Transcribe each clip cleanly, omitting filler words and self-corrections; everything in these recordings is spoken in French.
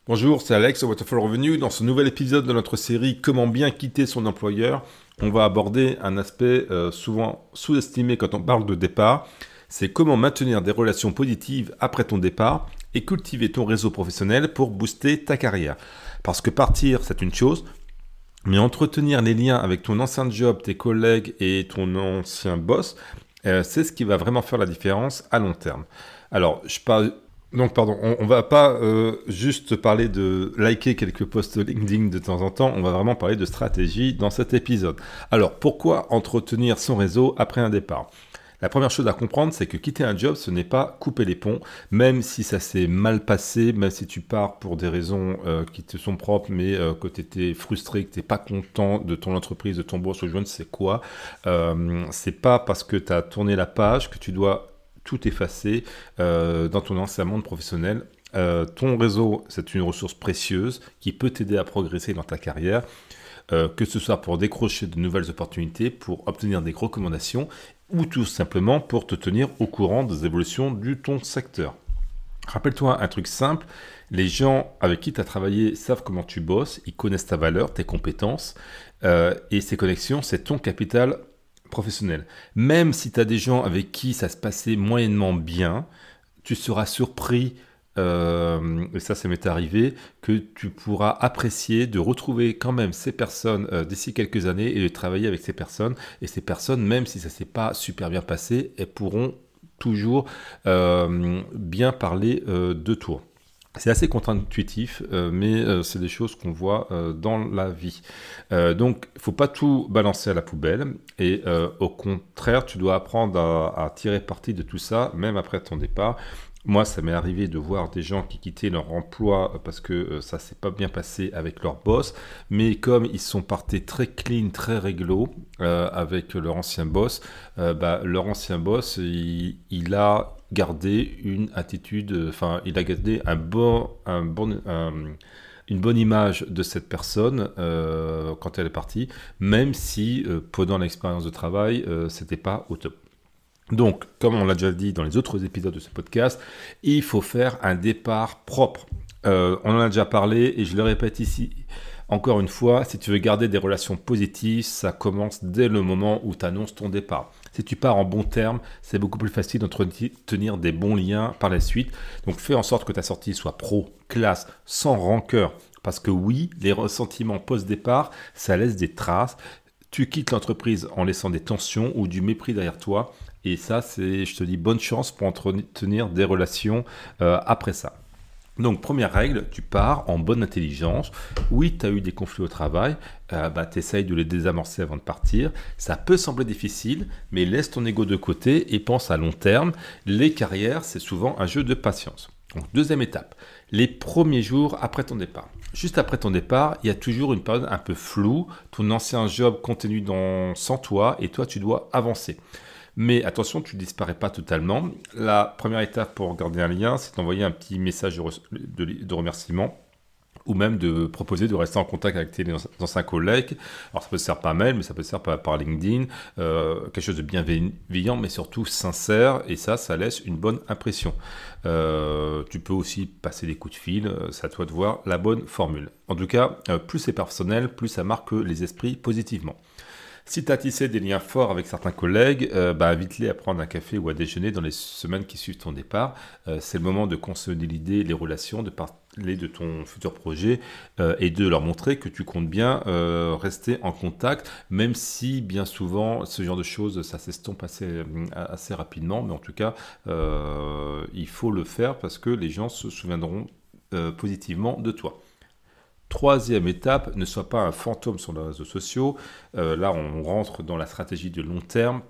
Bonjour, c'est Alex au Waterfall Revenu. Dans ce nouvel épisode de notre série Comment bien quitter son employeur, on va aborder un aspect souvent sous-estimé quand on parle de départ. C'est comment maintenir des relations positives après ton départ et cultiver ton réseau professionnel pour booster ta carrière. Parce que partir, c'est une chose, mais entretenir les liens avec ton ancien job, tes collègues et ton ancien boss, c'est ce qui va vraiment faire la différence à long terme. Alors, je parle donc, pardon, on va pas juste parler de liker quelques posts LinkedIn de temps en temps, on va vraiment parler de stratégie dans cet épisode. Alors, pourquoi entretenir son réseau après un départ? La première chose à comprendre, c'est que quitter un job, ce n'est pas couper les ponts, même si ça s'est mal passé, même si tu pars pour des raisons qui te sont propres, mais que tu étais frustré, que tu n'es pas content de ton entreprise, de ton boss ou je ne sais quoi. C'est pas parce que tu as tourné la page que tu dois tout effacer dans ton ancien monde professionnel. Ton réseau, c'est une ressource précieuse qui peut t'aider à progresser dans ta carrière, que ce soit pour décrocher de nouvelles opportunités, pour obtenir des recommandations ou tout simplement pour te tenir au courant des évolutions de ton secteur. Rappelle-toi un truc simple, les gens avec qui tu as travaillé savent comment tu bosses, ils connaissent ta valeur, tes compétences, et ces connexions, c'est ton capital professionnel. Même si tu as des gens avec qui ça se passait moyennement bien, tu seras surpris, et ça m'est arrivé, que tu pourras apprécier de retrouver quand même ces personnes d'ici quelques années et de travailler avec ces personnes. Et ces personnes, même si ça s'est pas super bien passé, elles pourront toujours bien parler de toi. C'est assez contre-intuitif, mais c'est des choses qu'on voit dans la vie. Donc, il ne faut pas tout balancer à la poubelle. Et au contraire, tu dois apprendre à tirer parti de tout ça, même après ton départ. Moi, ça m'est arrivé de voir des gens qui quittaient leur emploi parce que ça s'est pas bien passé avec leur boss. Mais comme ils sont partis très clean, très réglo avec leur ancien boss, leur ancien boss, il a gardé une attitude, enfin, il a gardé une bonne image de cette personne quand elle est partie, même si pendant l'expérience de travail, c'était pas au top. Donc, comme on l'a déjà dit dans les autres épisodes de ce podcast, il faut faire un départ propre. On en a déjà parlé et je le répète ici. Encore une fois, si tu veux garder des relations positives, ça commence dès le moment où tu annonces ton départ. Si tu pars en bons termes, c'est beaucoup plus facile d'entretenir des bons liens par la suite. Donc fais en sorte que ta sortie soit pro, classe, sans rancœur. Parce que oui, les ressentiments post-départ, ça laisse des traces. Tu quittes l'entreprise en laissant des tensions ou du mépris derrière toi. Et ça, je te dis, bonne chance pour entretenir des relations après ça. Donc, première règle, tu pars en bonne intelligence. Oui, tu as eu des conflits au travail, tu essayes de les désamorcer avant de partir. Ça peut sembler difficile, mais laisse ton ego de côté et pense à long terme. Les carrières, c'est souvent un jeu de patience. Donc, deuxième étape, les premiers jours après ton départ. Juste après ton départ, il y a toujours une période un peu floue. Ton ancien job continue sans toi et toi, tu dois avancer. Mais attention, tu ne disparais pas totalement. La première étape pour garder un lien, c'est d'envoyer un petit message de remerciement ou même de proposer de rester en contact avec tes anciens collègues. Alors ça peut se faire par mail, mais ça peut se faire par LinkedIn, quelque chose de bienveillant, mais surtout sincère, et ça laisse une bonne impression. Tu peux aussi passer des coups de fil, c'est à toi de voir la bonne formule. En tout cas, plus c'est personnel, plus ça marque les esprits positivement. Si tu as tissé des liens forts avec certains collègues, invite-les à prendre un café ou à déjeuner dans les semaines qui suivent ton départ. C'est le moment de consolider les relations, de parler de ton futur projet et de leur montrer que tu comptes bien rester en contact, même si bien souvent ce genre de choses, ça s'estompe assez rapidement. Mais en tout cas, il faut le faire parce que les gens se souviendront positivement de toi. Troisième étape, ne sois pas un fantôme sur les réseaux sociaux. Là, on rentre dans la stratégie de long terme.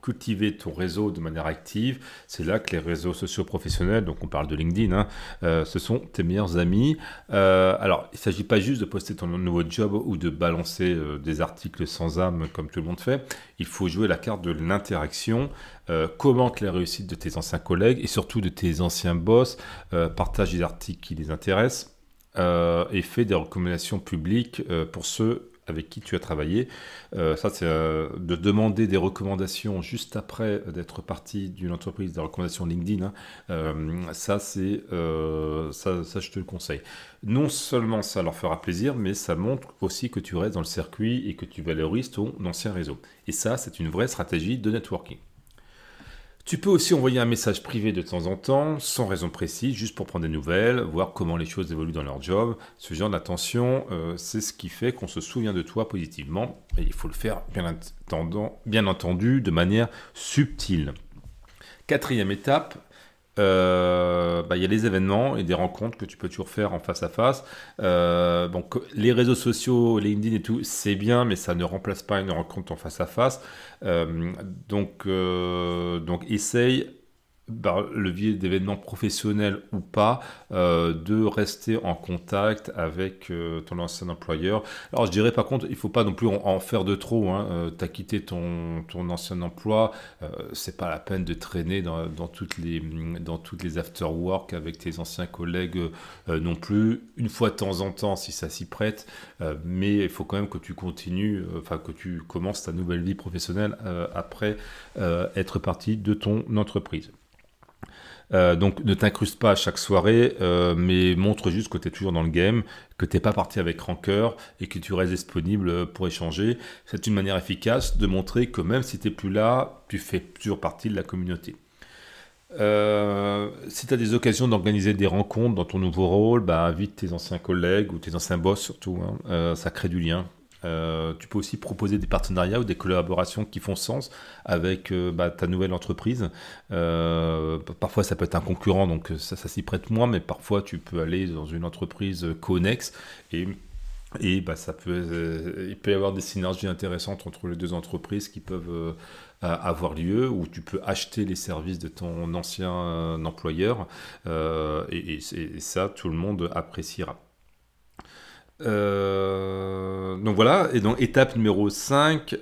Cultiver ton réseau de manière active, c'est là que les réseaux sociaux professionnels, donc on parle de LinkedIn, ce sont tes meilleurs amis. Alors, il ne s'agit pas juste de poster ton nouveau job ou de balancer des articles sans âme comme tout le monde fait. Il faut jouer la carte de l'interaction, commente les réussites de tes anciens collègues et surtout de tes anciens boss, partage des articles qui les intéressent. Et fait des recommandations publiques pour ceux avec qui tu as travaillé. Ça, c'est de demander des recommandations juste après d'être parti d'une entreprise, des recommandations LinkedIn. Ça, je te le conseille. Non seulement ça leur fera plaisir, mais ça montre aussi que tu restes dans le circuit et que tu valorises ton ancien réseau. Et ça, c'est une vraie stratégie de networking. Tu peux aussi envoyer un message privé de temps en temps, sans raison précise, juste pour prendre des nouvelles, voir comment les choses évoluent dans leur job. Ce genre d'attention, c'est ce qui fait qu'on se souvient de toi positivement. Et il faut le faire, bien entendu, de manière subtile. Quatrième étape, il y a les événements et des rencontres que tu peux toujours faire en face à face. Donc les réseaux sociaux, LinkedIn et tout, c'est bien, mais ça ne remplace pas une rencontre en face à face. Donc essaye, par le biais d'événements professionnels ou pas, de rester en contact avec ton ancien employeur. Alors je dirais par contre, il ne faut pas non plus en faire de trop. Tu as quitté ton ancien emploi, c'est pas la peine de traîner dans toutes les after-work avec tes anciens collègues non plus. Une fois de temps en temps, si ça s'y prête, mais il faut quand même que tu continues, que tu commences ta nouvelle vie professionnelle après être parti de ton entreprise. Donc ne t'incruste pas à chaque soirée, mais montre juste que tu es toujours dans le game, que tu n'es pas parti avec rancœur et que tu restes disponible pour échanger. C'est une manière efficace de montrer que même si tu n'es plus là, tu fais toujours partie de la communauté. Si tu as des occasions d'organiser des rencontres dans ton nouveau rôle, invite tes anciens collègues ou tes anciens boss surtout, ça crée du lien. Tu peux aussi proposer des partenariats ou des collaborations qui font sens avec ta nouvelle entreprise. Parfois, ça peut être un concurrent, donc ça s'y prête moins, mais parfois, tu peux aller dans une entreprise connexe et il peut y avoir des synergies intéressantes entre les deux entreprises qui peuvent avoir lieu, où tu peux acheter les services de ton ancien employeur et ça, tout le monde appréciera. Donc voilà, et donc étape numéro 5,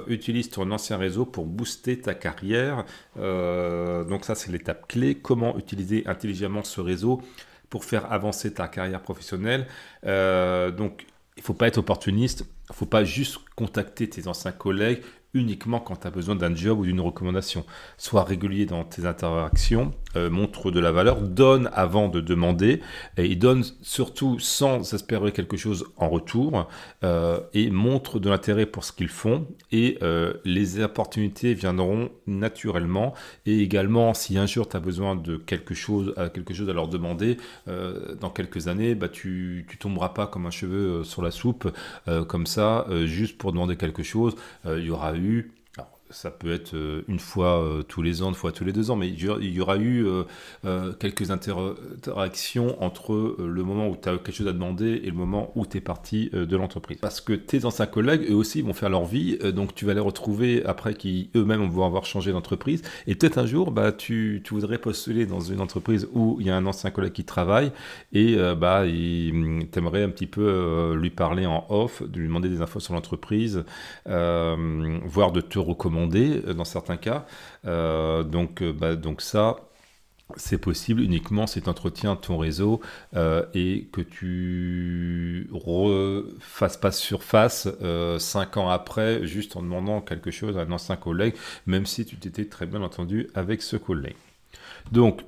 utilise ton ancien réseau pour booster ta carrière. Donc ça, c'est l'étape clé. Comment utiliser intelligemment ce réseau pour faire avancer ta carrière professionnelle. Donc il ne faut pas être opportuniste, il ne faut pas juste contacter tes anciens collègues uniquement quand tu as besoin d'un job ou d'une recommandation. Sois régulier dans tes interactions, montre de la valeur, donne avant de demander, et donne surtout sans espérer quelque chose en retour, et montre de l'intérêt pour ce qu'ils font, et les opportunités viendront naturellement. Et également, si un jour tu as besoin de quelque chose à leur demander, dans quelques années, tu tomberas pas comme un cheveu sur la soupe, comme ça, juste pour demander quelque chose. Il y aura eu, alors, ça peut être une fois tous les ans, une fois tous les 2 ans, mais il y aura eu quelques interactions entre le moment où tu as quelque chose à demander et le moment où tu es parti de l'entreprise. Parce que tes anciens collègues, eux aussi, vont faire leur vie, donc tu vas les retrouver après qui eux-mêmes vont avoir changé d'entreprise. Et peut-être un jour, tu voudrais postuler dans une entreprise où il y a un ancien collègue qui travaille et t'aimerais un petit peu lui parler en off, de lui demander des infos sur l'entreprise, voire de te recommander dans certains cas. Donc ça, c'est possible uniquement si tu entretiens ton réseau et que tu refasses pas surface 5 ans après, juste en demandant quelque chose à un ancien collègue, même si tu t'étais très bien entendu avec ce collègue. Donc,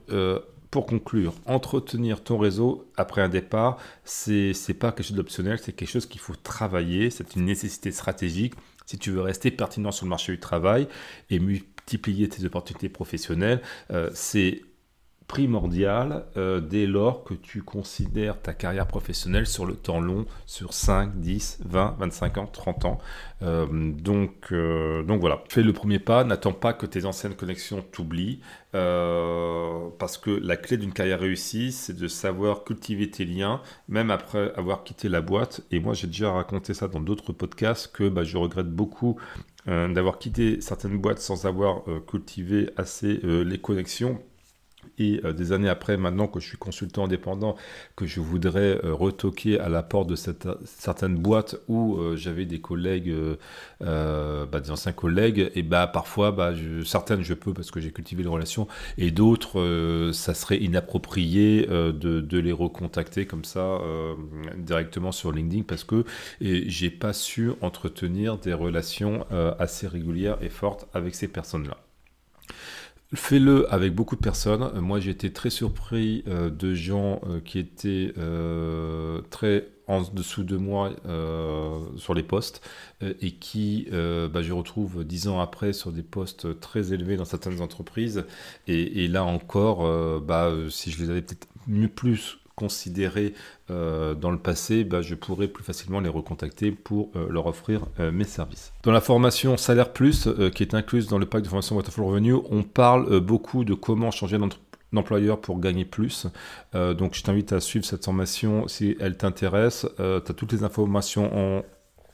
pour conclure, entretenir ton réseau après un départ, c'est pas quelque chose d'optionnel, c'est quelque chose qu'il faut travailler, c'est une nécessité stratégique si tu veux rester pertinent sur le marché du travail et multiplier tes opportunités professionnelles. C'est primordial dès lors que tu considères ta carrière professionnelle sur le temps long, sur 5, 10, 20, 25 ans, 30 ans. Donc voilà, fais le premier pas, n'attends pas que tes anciennes connexions t'oublient, parce que la clé d'une carrière réussie, c'est de savoir cultiver tes liens, même après avoir quitté la boîte. Et moi, j'ai déjà raconté ça dans d'autres podcasts, que je regrette beaucoup d'avoir quitté certaines boîtes sans avoir cultivé assez les connexions. et des années après, maintenant que je suis consultant indépendant, que je voudrais retoquer à la porte de certaines boîtes où j'avais des collègues, des anciens collègues, et parfois, certaines je peux parce que j'ai cultivé les relations, et d'autres, ça serait inapproprié de les recontacter comme ça directement sur LinkedIn parce que j'ai pas su entretenir des relations assez régulières et fortes avec ces personnes-là. Fais-le avec beaucoup de personnes. Moi, j'ai été très surpris de gens qui étaient très en dessous de moi sur les postes et qui, je retrouve 10 ans après sur des postes très élevés dans certaines entreprises. Et là encore, si je les avais peut-être plus considérés dans le passé, je pourrais plus facilement les recontacter pour leur offrir mes services. Dans la formation Salaire Plus, qui est incluse dans le pack de formation Waterfall Revenue, on parle beaucoup de comment changer d'employeur pour gagner plus. Donc je t'invite à suivre cette formation si elle t'intéresse. Tu as toutes les informations en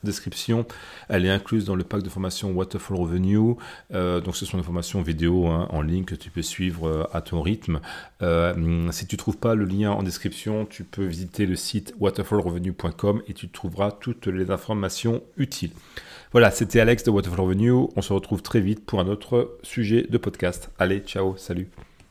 description. Elle est incluse dans le pack de formation Waterfall Revenue. Donc ce sont des formations vidéo en ligne que tu peux suivre à ton rythme. Si tu ne trouves pas le lien en description, tu peux visiter le site waterfallrevenue.com et tu trouveras toutes les informations utiles. Voilà, c'était Alex de Waterfall Revenue. On se retrouve très vite pour un autre sujet de podcast. Allez, ciao, salut.